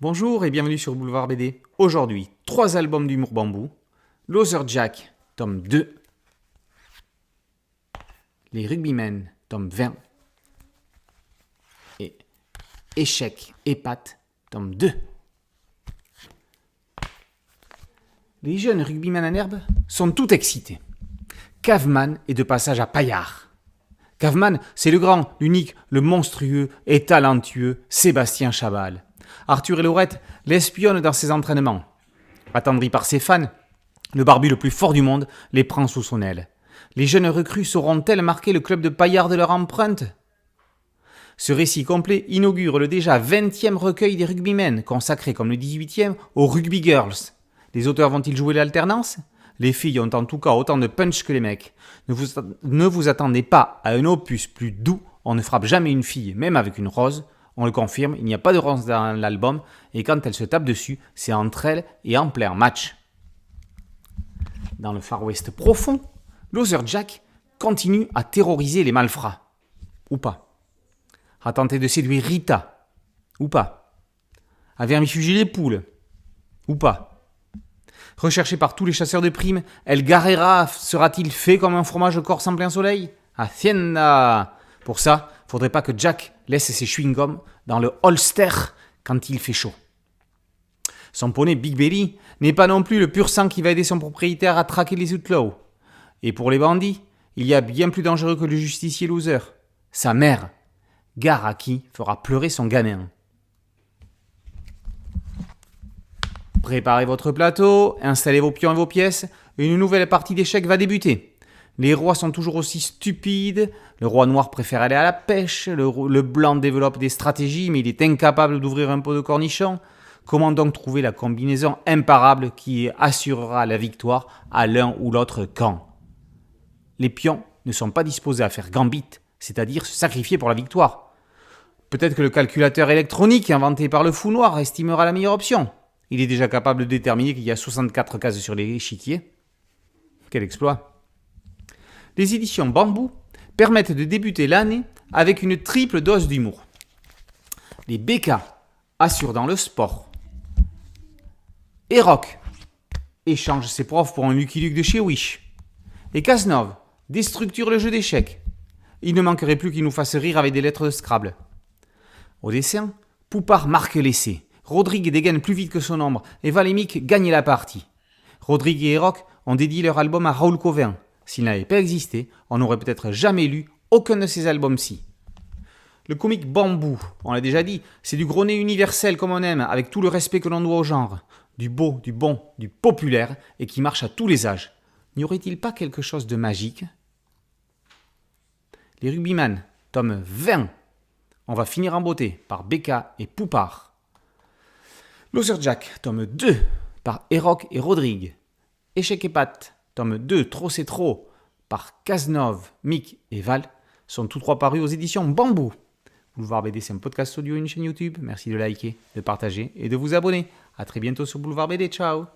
Bonjour et bienvenue sur Boulevard BD. Aujourd'hui, 3 albums d'humour bambou. Loser Jack, tome 2. Les Rugbymen, tome 20. Et Échec et Pattes, tome 2. Les jeunes rugbymen en herbe sont tout excités. Caveman est de passage à Paillard. Caveman, c'est le grand, l'unique, le monstrueux et talentueux Sébastien Chabal. Arthur et Laurette l'espionnent dans ses entraînements. Attendri par ses fans, le barbu le plus fort du monde les prend sous son aile. Les jeunes recrues sauront-elles marquer le club de Paillard de leur empreinte ? Ce récit complet inaugure le déjà 20e recueil des rugbymen, consacré comme le 18e aux Rugby Girls. Les auteurs vont-ils jouer l'alternance ? Les filles ont en tout cas autant de punch que les mecs. Ne vous attendez pas à un opus plus doux, on ne frappe jamais une fille, même avec une rose. On le confirme, il n'y a pas de rose dans l'album, et quand elles se tapent dessus, c'est entre elles et en plein match. Dans le Far West profond, Loser Jack continue à terroriser les malfrats. Ou pas. À tenter de séduire Rita. Ou pas. À vermifuger les poules. Ou pas. Recherché par tous les chasseurs de primes, El Garrera sera-t-il fait comme un fromage corse en plein soleil ? Hacienda ! Pour ça, faudrait pas que Jack laisse ses chewing-gums dans le holster quand il fait chaud. Son poney Big Belly n'est pas non plus le pur sang qui va aider son propriétaire à traquer les outlaws. Et pour les bandits, il y a bien plus dangereux que le justicier loser. Sa mère, gare à qui fera pleurer son gamin. Préparez votre plateau, installez vos pions et vos pièces, une nouvelle partie d'échecs va débuter. Les rois sont toujours aussi stupides, le roi noir préfère aller à la pêche, le blanc développe des stratégies mais il est incapable d'ouvrir un pot de cornichons. Comment donc trouver la combinaison imparable qui assurera la victoire à l'un ou l'autre camp ? Les pions ne sont pas disposés à faire gambit, c'est-à-dire se sacrifier pour la victoire. Peut-être que le calculateur électronique inventé par le fou noir estimera la meilleure option. Il est déjà capable de déterminer qu'il y a 64 cases sur l'échiquier. Quel exploit ! Les éditions Bambou permettent de débuter l'année avec une triple dose d'humour. Les BK assurent dans le sport. Erock échange ses profs pour un Lucky Luke de chez Wish. Et Cazenove déstructure le jeu d'échecs. Il ne manquerait plus qu'il nous fasse rire avec des lettres de Scrabble. Au dessin, Poupard marque l'essai. Rodrigue dégaine plus vite que son ombre et Valémique gagne la partie. Rodrigue et Erock ont dédié leur album à Raoul Covin. S'il n'avait pas existé, on n'aurait peut-être jamais lu aucun de ces albums-ci. Le comique Bambou, on l'a déjà dit, c'est du gros nez universel comme on aime, avec tout le respect que l'on doit au genre. Du beau, du bon, du populaire, et qui marche à tous les âges. N'y aurait-il pas quelque chose de magique ? Les Rugbyman, tome 20. On va finir en beauté, par Becca et Poupard. Loser Jack, tome 2, par Erock et Rodrigue. Échec et Pattes, tome 2, Trop c'est trop, par Cazenove, Mick et Val, sont tous trois parus aux éditions Bambou. Boulevard BD, c'est un podcast audio et une chaîne YouTube. Merci de liker, de partager et de vous abonner. A très bientôt sur Boulevard BD. Ciao.